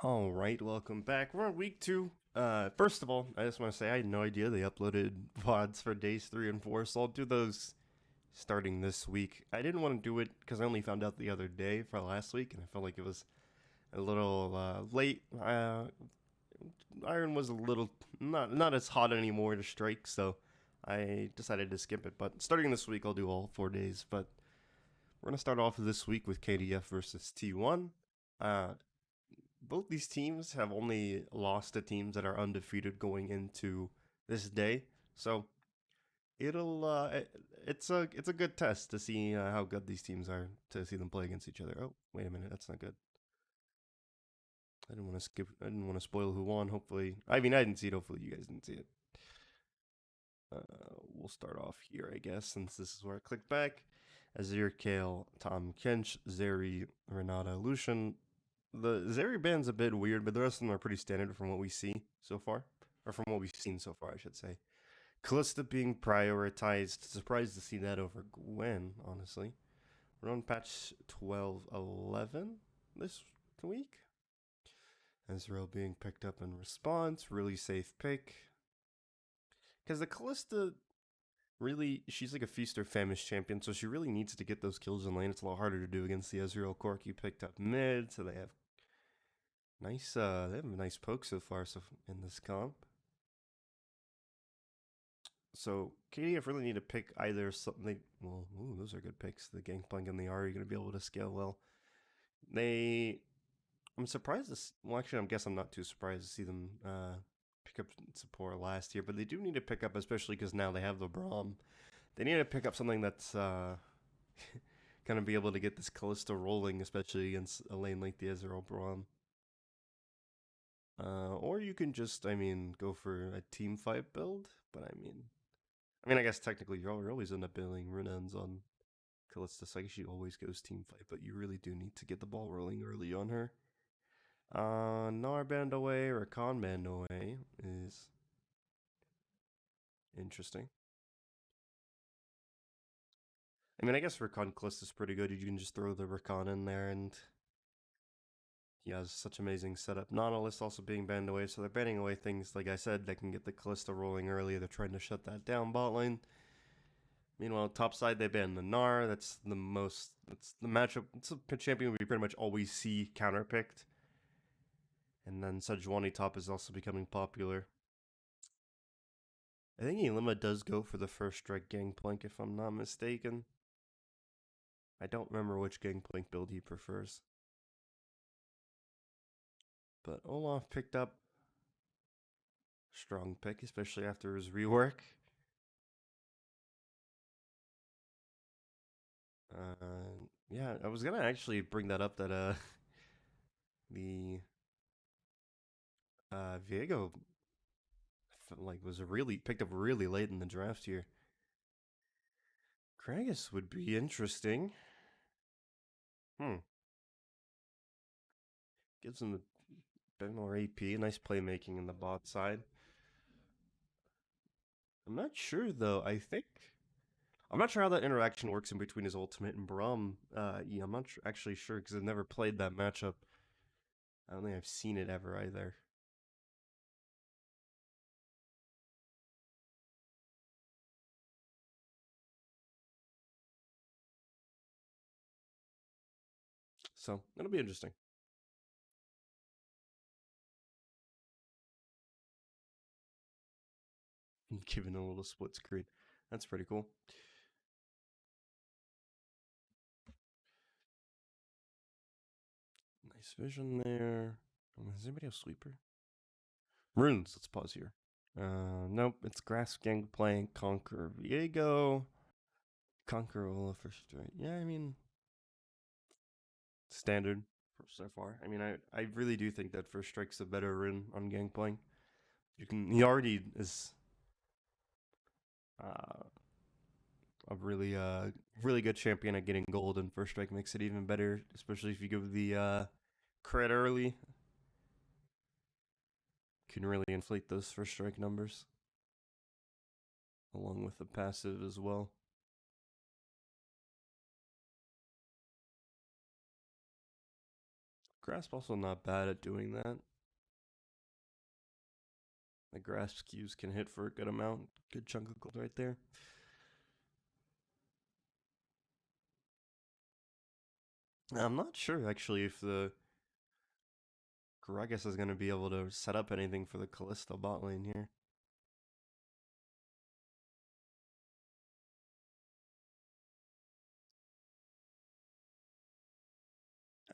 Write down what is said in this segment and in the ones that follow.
All right, welcome back. We're on week 2. First of all, I just want to say I had no idea they uploaded VODs for days 3 and 4, so I'll do those starting this week. I didn't want to do it because I only found out the other day for last week, and I felt like it was a little late. Iron was a little not as hot anymore to strike, so I decided to skip it. But starting this week, I'll do all 4 days. But we're gonna start off this week with KDF versus T1. Uh, both these teams have only lost to teams that are undefeated going into this day. So it'll it's a good test to see how good these teams are to see them play against each other. Oh, wait a minute, that's not good. I didn't want to skip. I didn't want to spoil who won. Hopefully, I mean, I didn't see it. Hopefully, you guys didn't see it. We'll start off here, I guess, since this is where I clicked back. Azir, Kale, Tom, Kench, Zeri, Renata, Lucian. The Zeri band's a bit weird, but the rest of them are pretty standard from what we see so far. Or from what we've seen so far, I should say. Callista being prioritized. Surprised to see that over Gwen, honestly. We're on patch 12.11 this week. Ezreal being picked up in response. Really safe pick. Because the Callista, really, she's like a feast or famish champion, so she really needs to get those kills in lane. It's a lot harder to do against the Ezreal Corki picked up mid, so they have they have a nice poke so far in this comp. So KDF really need to pick either something. Well, those are good picks. The Gangplank and the Ari are going to be able to scale well. I'm surprised. Well, actually, I guess I'm not too surprised to see them pick up support last year, but they do need to pick up, especially because now they have the Braum. They need to pick up something that's going to be able to get this Callisto rolling, especially against a lane like the Ezreal Braum. Or you can just, go for a team fight build. But I guess technically you're always end up building Runaan's on Callista. So I guess she always goes team fight, but you really do need to get the ball rolling early on her. Nar band away or Khan band away is interesting. I guess Rakan Callista is pretty good. You can just throw the Rakan in there and he has such amazing setup. Nautilus also being banned away, so they're banning away things, like I said, that can get the Callista rolling early. They're trying to shut that down bot lane. Meanwhile, top side, they ban the Gnar. That's the matchup. It's a champion we pretty much always see counterpicked. And then Sejuani top is also becoming popular. I think Ilima does go for the first strike Gangplank, if I'm not mistaken. I don't remember which Gangplank build he prefers. But Olaf picked up strong pick, especially after his rework. Yeah, I was gonna actually bring that up that the Viego was really picked up really late in the draft here. Kragus would be interesting. Gives him a bit more AP, nice playmaking in the bot side. I'm not sure though. I'm not sure how that interaction works in between his ultimate and Braum. Yeah, I'm not actually sure because I've never played that matchup. I don't think I've seen it ever either. So it'll be interesting. Given a little split screen. That's pretty cool. Nice vision there. Does anybody have sweeper? Runes. Let's pause here. Nope. It's Grass Gangplank, Conquer Viego, Conquer Ola for straight. Yeah, standard so far. I really do think that First Strike's a better rune on Gangplank. He already is a really good champion at getting gold, and First Strike makes it even better, especially if you give the crit early. Can really inflate those First Strike numbers, along with the passive as well. Grasp also not bad at doing that. The grasp Qs can hit for a good amount. Good chunk of gold right there. I'm not sure actually if the Gragas is going to be able to set up anything for the Callisto bot lane here.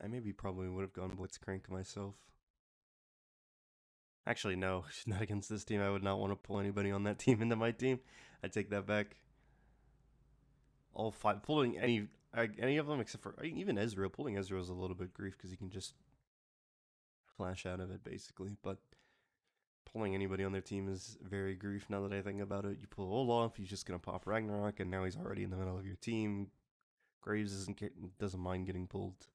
I maybe probably would have gone Blitzcrank myself. Actually, no, not against this team. I would not want to pull anybody on that team into my team. I take that back. All five, pulling any of them except for even Ezreal. Pulling Ezreal is a little bit grief because he can just flash out of it basically. But pulling anybody on their team is very grief now that I think about it. You pull Olaf, he's just gonna pop Ragnarok, and now he's already in the middle of your team. Graves doesn't mind getting pulled.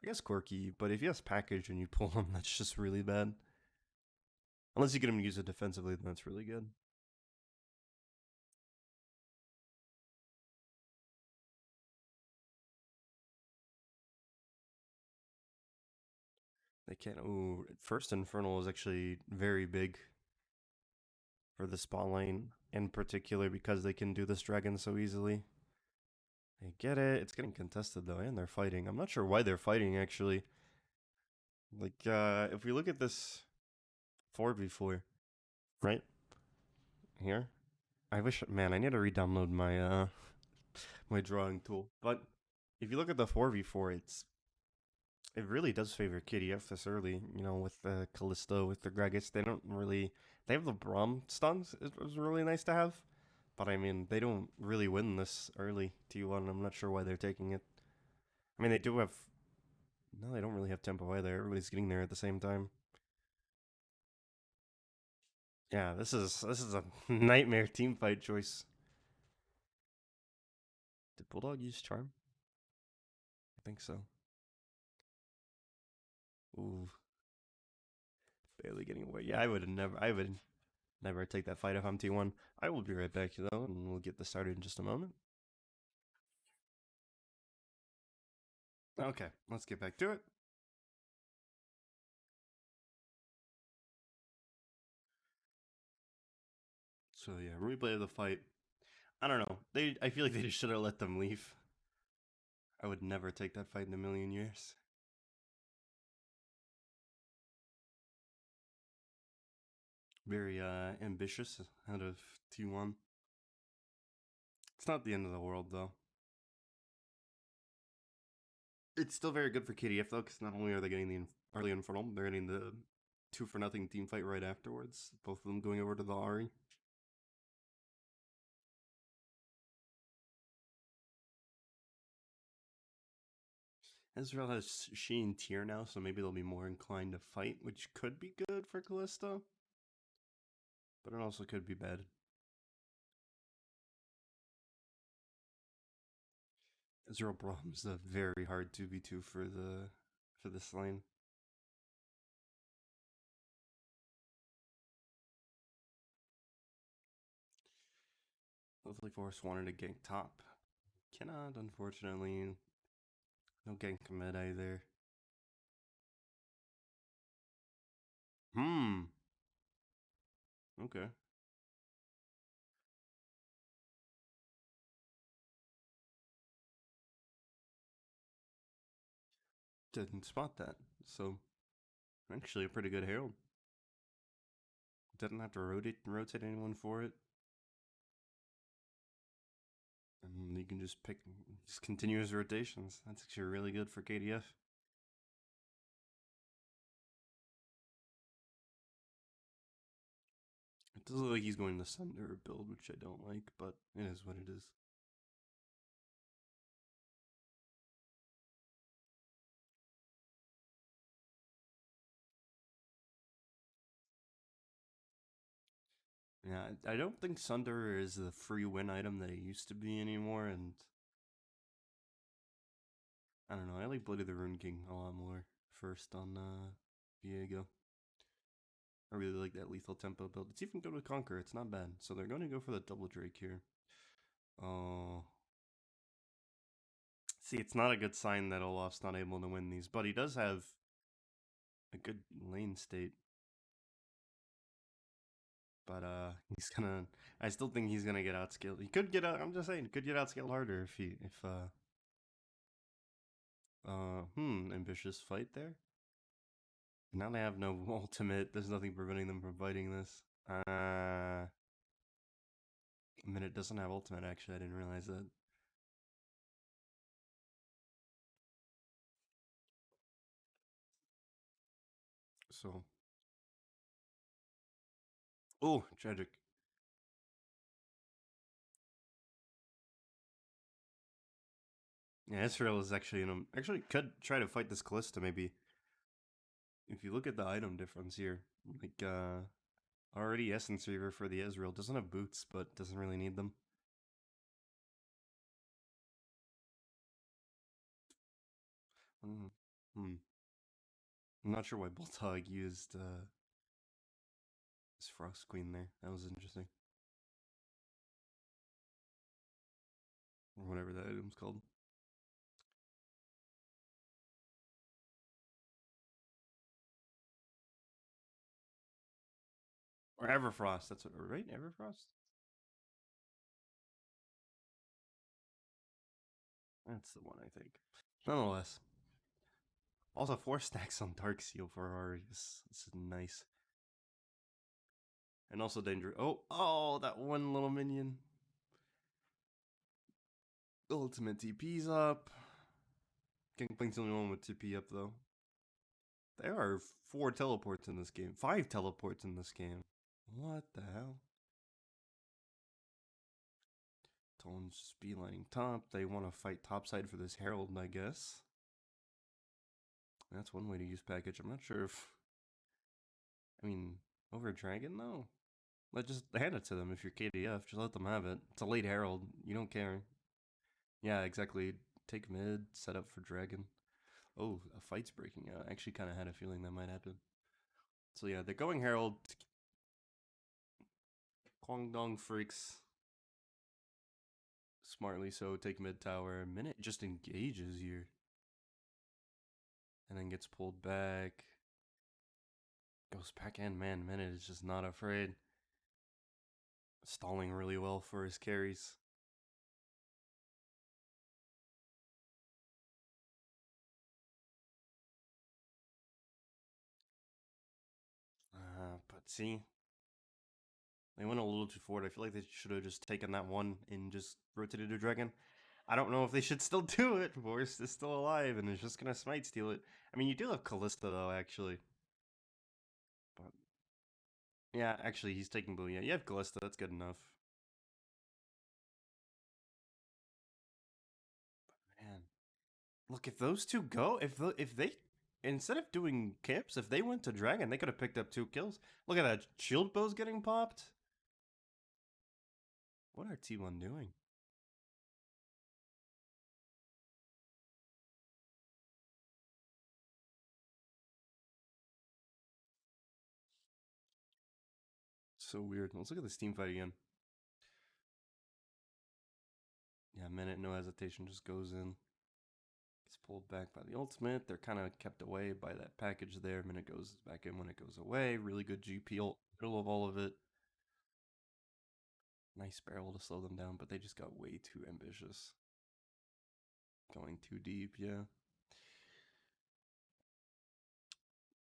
I guess Corky, but if he has package and you pull him, that's just really bad. Unless you get him to use it defensively, then that's really good. They can't. Ooh, first Infernal is actually very big for the spot lane, in particular because they can do this dragon so easily. They get it. It's getting contested though, and they're fighting. I'm not sure why they're fighting actually. Like, if we look at this 4v4, right here, I wish, man, I need to re-download my my drawing tool. But if you look at the 4v4, it really does favor KDF this early. You know, with the Callisto, with the Gragas, they don't really. They have the Braum stuns. It was really nice to have, but I mean, they don't really win this early T1. I'm not sure why they're taking it. I mean, they do have. No, they don't really have tempo either. Everybody's getting there at the same time. Yeah, this is a nightmare team fight choice. Did Bulldog use Charm? I think so. Ooh, barely getting away. Yeah, I would never take that fight if I'm T1. I will be right back though, and we'll get this started in just a moment. Okay, let's get back to it. So yeah, replay of the fight. I don't know. I feel like they just should have let them leave. I would never take that fight in a million years. Very ambitious out of T1. It's not the end of the world though. It's still very good for KDF though, because not only are they getting the early Infernal, they're getting the 2-0 team fight right afterwards. Both of them going over to the Ahri. Ezreal has Sheen tier now, so maybe they'll be more inclined to fight, which could be good for Callisto. But it also could be bad. Ezreal Braum is a very hard 2v2 for this lane. Lovely Force wanted to gank top. Cannot, unfortunately. No gank mid either. Okay. Didn't spot that. So, actually a pretty good Herald. Didn't have to rotate anyone for it. And you can just pick just continuous rotations. That's actually really good for KDF. It does look like he's going the Sunder build, which I don't like, but it is what it is. Yeah, I don't think Sunder is the free win item that it used to be anymore, and I don't know, I like Bloody the Rune King a lot more first on Viego. I really like that lethal tempo build. It's even good with Conquer, it's not bad. So they're going to go for the double Drake here. Oh. See, it's not a good sign that Olaf's not able to win these, but he does have good lane state. But he's gonna. I still think he's gonna get outscaled. He could get out. I'm just saying, he could get outscaled harder if he ambitious fight there. Now they have no ultimate. There's nothing preventing them from fighting this. I mean, it doesn't have ultimate. Actually, I didn't realize that. So, oh, tragic. Yeah, Israel is actually actually could try to fight this Callista maybe. If you look at the item difference here, like already Essence Reaver for the Ezreal doesn't have boots, but doesn't really need them. Hmm. I'm not sure why Bulldog used his Frost Queen there. That was interesting. Or whatever that item's called. Or Everfrost, that's what, right? Everfrost? That's the one, I think. Nonetheless. Also, 4 stacks on Dark Seal for Ari. This is nice. And also danger. Oh, that one little minion. Ultimate TP's up. Gangplank's the only one with TP up, though. There are 4 teleports in this game. 5 teleports in this game. What the hell? Tone's beelining top. They want to fight topside for this Herald, I guess. That's one way to use package. I'm not sure if... I mean, over Dragon, though? Just hand it to them if you're KDF. Just let them have it. It's a late Herald. You don't care. Yeah, exactly. Take mid, set up for Dragon. Oh, a fight's breaking out. I actually kind of had a feeling that might happen. So yeah, they're going Herald. Kwangdong Freecs. Smartly so, take mid tower. Minute just engages here. And then gets pulled back. Goes back in, man. Minute is just not afraid. Stalling really well for his carries. But see, they went a little too forward. I feel like they should have just taken that one and just rotated to Dragon. I don't know if they should still do it. Forrest is still alive and is just gonna smite steal it. I mean, you do have Callista though, actually. But yeah, actually, he's taking blue. Yeah, you have Callista. That's good enough. But man, look, if those two go, if they instead of doing camps, if they went to Dragon, they could have picked up 2 kills. Look at that, shield bow's getting popped. What are T1 doing? So weird. Let's look at this team fight again. Yeah, Minute, no hesitation, just goes in. Gets pulled back by the ultimate. They're kind of kept away by that package there. Minute goes back in when it goes away. Really good GP ult, middle of all of it. Nice barrel to slow them down, but they just got way too ambitious. Going too deep, yeah.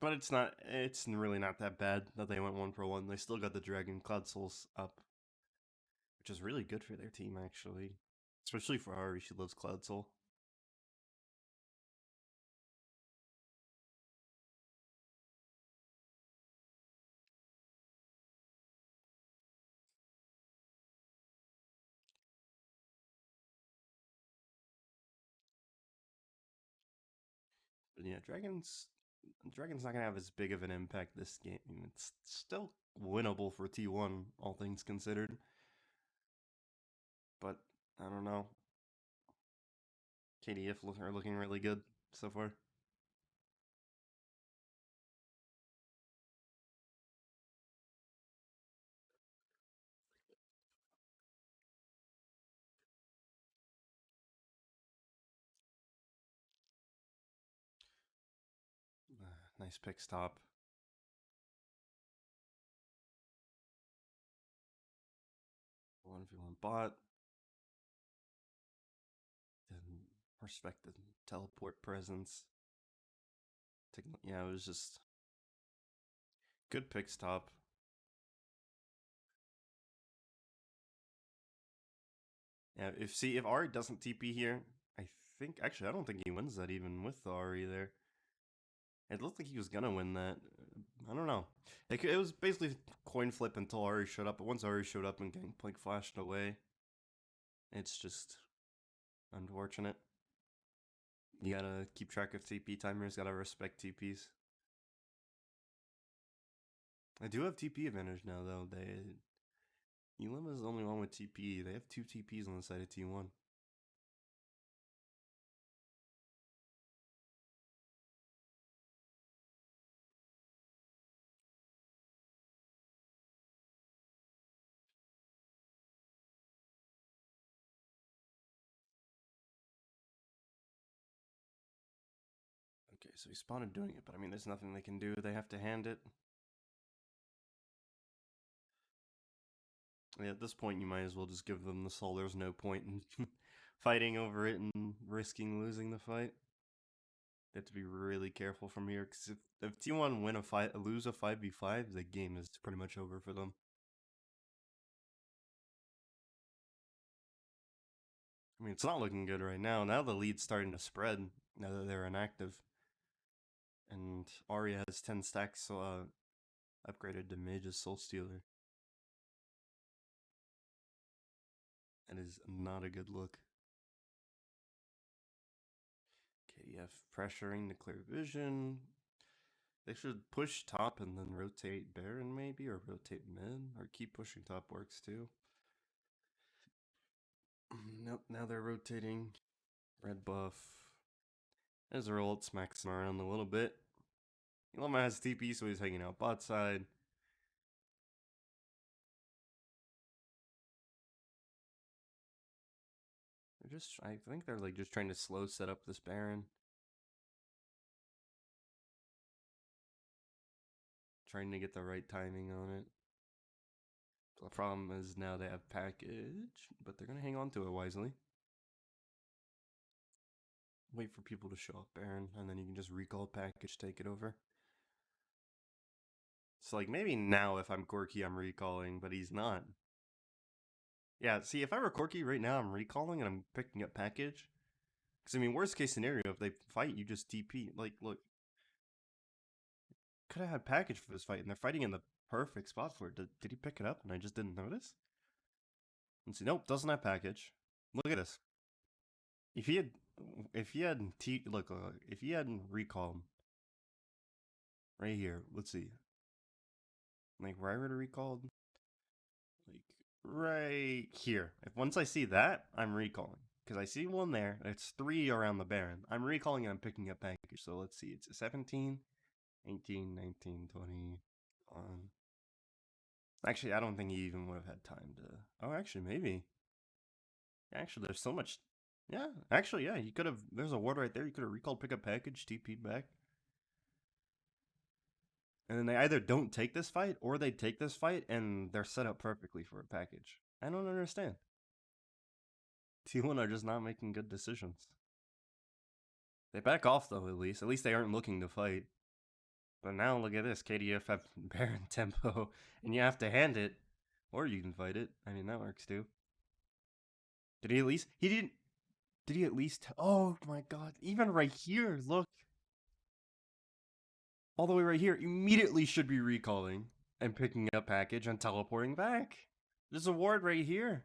But it's really not that bad that they went 1-for-1. They still got the Dragon Cloud Souls up, which is really good for their team, actually. Especially for Ari, she loves Cloud Soul. But yeah, Dragon's not gonna have as big of an impact this game. It's still winnable for T1, all things considered. But I don't know. KDF are looking really good so far. Nice pick stop. One if you want bot. Didn't respect the teleport presence. Yeah, it was just good pick stop. Yeah, if Ari doesn't TP here, I don't think he wins that even with the Ari there. It looked like he was gonna win that. I don't know. It was basically coin flip until Ari showed up, but once Ari showed up and Gangplank flashed away, it's just unfortunate. You gotta keep track of TP timers, gotta respect TPs. I do have TP advantage now though. Elim is the only one with TP. They have 2 TPs on the side of T1. Okay, so he spawned doing it, but I mean, there's nothing they can do. They have to hand it. Yeah, at this point, you might as well just give them the soul. There's no point in fighting over it and risking losing the fight. They have to be really careful from here, because if T1 win a fight, lose a 5v5, the game is pretty much over for them. I mean, it's not looking good right now. Now the lead's starting to spread, now that they're inactive. And Arya has 10 stacks, so upgraded to mage as Soul Stealer. That is not a good look. KDF pressuring to clear vision. They should push top and then rotate Baron maybe, or rotate mid, or keep pushing top works too. Nope, now they're rotating. Red buff. Ezreal smacks him around a little bit. Ilama has TP, so he's hanging out bot side. I think they're like just trying to slow set up this Baron. Trying to get the right timing on it. The problem is now they have package, but they're gonna hang on to it wisely. Wait for people to show up Baron, and then you can just recall package, take it over. So like maybe now if I'm Corki I'm recalling, but he's not. Yeah, see if I were Corki right now I'm recalling and I'm picking up package. Because I mean worst case scenario, if they fight you just TP. Like look. Could have had package for this fight and they're fighting in the perfect spot for it. Did he pick it up and I just didn't notice? Let's see. Nope, doesn't have package. Look at this. If he had if he had recall right here, let's see. Like where I would have recalled, like right here. If once I see that, I'm recalling because I see one there. It's 3 around the Baron. I'm recalling and I'm picking up package. So let's see. It's a 17, 18, 19, 20. Actually, I don't think he even would have had time to. Oh, actually, maybe. Actually, there's so much. Yeah, actually, yeah. You could have. There's a ward right there. You could have recalled, pick up package, TP'd back. And then they either don't take this fight or they take this fight and they're set up perfectly for a package. I don't understand. T1 are just not making good decisions. They back off though, at least. At least they aren't looking to fight. But now look at this. KDF have Baron tempo and you have to hand it. Or you can fight it. I mean, that works too. Did he at least? He didn't. Did he at least? Oh my god. Even right here, look. All the way right here, immediately should be recalling and picking up package and teleporting back. There's a ward right here.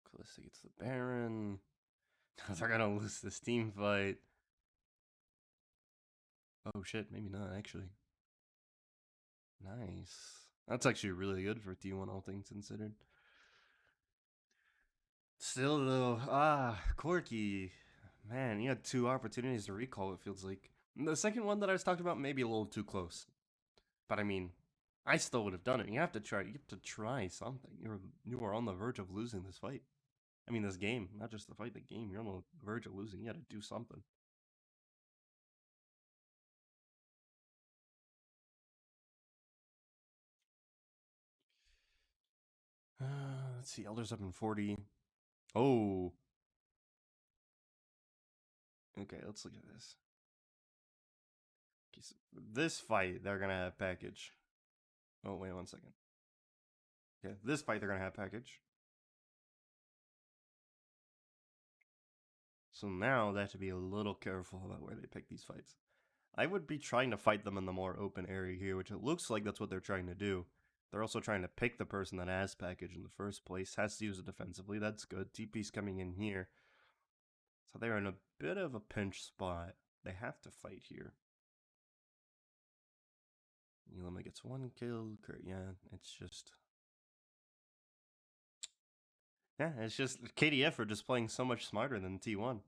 Kalista gets the Baron. They're gonna lose this team fight. Oh shit, maybe not actually. Nice. That's actually really good for T1, all things considered. Still though, Corki. Man, you had 2 opportunities to recall, it feels like. The second one that I was talking about, maybe a little too close. But I mean, I still would have done it. You have to try. You have to try something. You are on the verge of losing this fight. I mean, this game, not just the fight, the game. You're on the verge of losing. You got to do something. Let's see. Elder's up in 40. Oh. Okay, let's look at this. Okay, so this fight, they're gonna have package. Oh, wait 1 second. Yeah, this fight, they're gonna have package. So now they have to be a little careful about where they pick these fights. I would be trying to fight them in the more open area here, which it looks like that's what they're trying to do. They're also trying to pick the person that has package in the first place, has to use it defensively. That's good. TP's coming in here. So they're in a bit of a pinch spot. They have to fight here. Elima gets 1 kill. Yeah, it's just... Yeah, it's just KDF are just playing so much smarter than T1.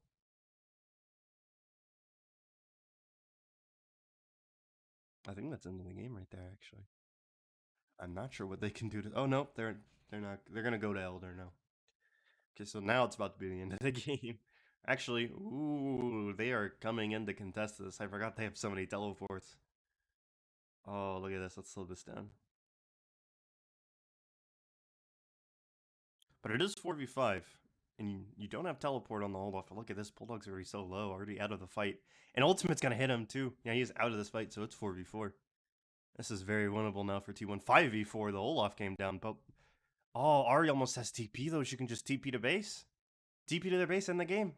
I think that's into the game right there, actually. I'm not sure what they can do to... Oh, no, they're not... They're going to go to Elder now. Okay, so now it's about to be the end of the game. Actually, ooh, they are coming in to contest this. I forgot they have so many teleports. Oh, look at this. Let's slow this down. But it is 4v5, and you don't have teleport on the hold off. Look at this. Bulldog's already so low, already out of the fight. And Ultimate's going to hit him, too. Yeah, he's out of this fight, so it's 4v4. This is very winnable now for T1. 5v4, the Olaf came down, but... Oh, Ari almost has TP, though. She can just TP to base. TP to their base in the game.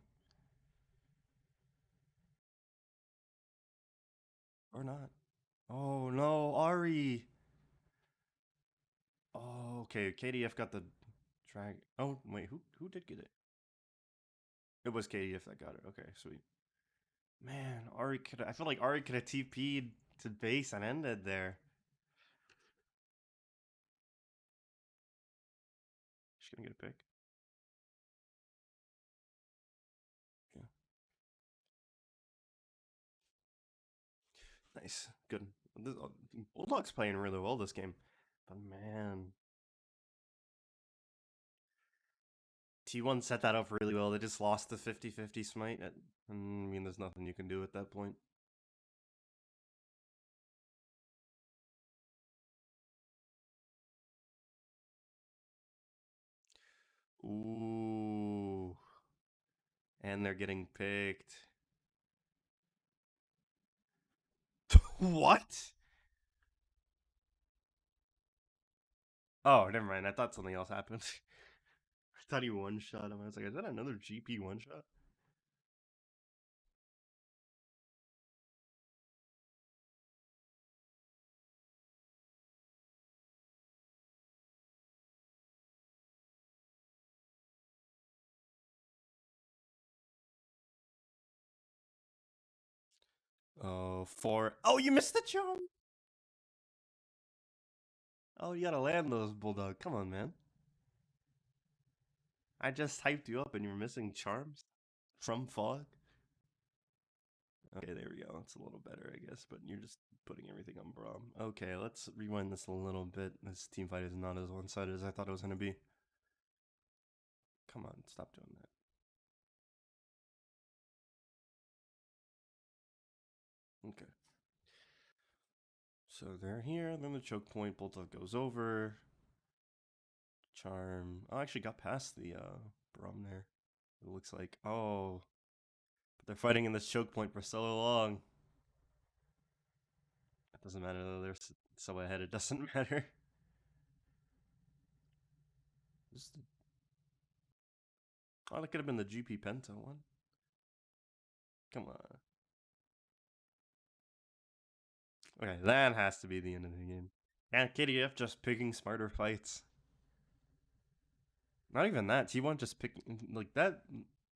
Or not. Oh, no, Ari. Oh, okay. KDF got the drag. Oh, wait, who did get it? It was KDF that got it. Okay, sweet. Man, Ari could. I feel like Ari could have TP'd to base and ended there. She's gonna get a pick. Yeah. Nice. Good. Bulldog's playing really well this game. But man. T1 set that up really well. They just lost the 50-50 smite. I mean, there's nothing you can do at that point. Ooh. And they're getting picked. What? Oh, never mind. I thought something else happened. I thought he one-shot him. I was like, is that another GP one-shot? Oh, 4. Oh, you missed the charm! Oh, you gotta land those, Bulldog. Come on, man. I just hyped you up and you're missing charms? From Fog? Okay, there we go. That's a little better, I guess, but you're just putting everything on Braum. Okay, let's rewind this a little bit. This team fight is not as one-sided as I thought it was going to be. Come on, stop doing that. Okay. So they're here, then the choke point, Bulldog goes over. Charm. Oh, I actually got past the Braum there. It looks like. Oh. But they're fighting in this choke point for so long. It doesn't matter though, they're so ahead, it doesn't matter. Oh, that could have been the GP Penta one. Come on. Okay, that has to be the end of the game. And KDF just picking smarter fights. Not even that. T1 just picking like that.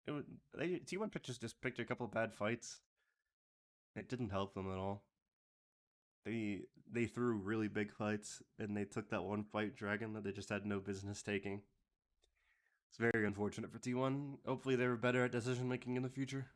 T1 pitchers just picked a couple bad fights. It didn't help them at all. They threw really big fights and they took that one fight Dragon that they just had no business taking. It's very unfortunate for T1. Hopefully they were better at decision making in the future.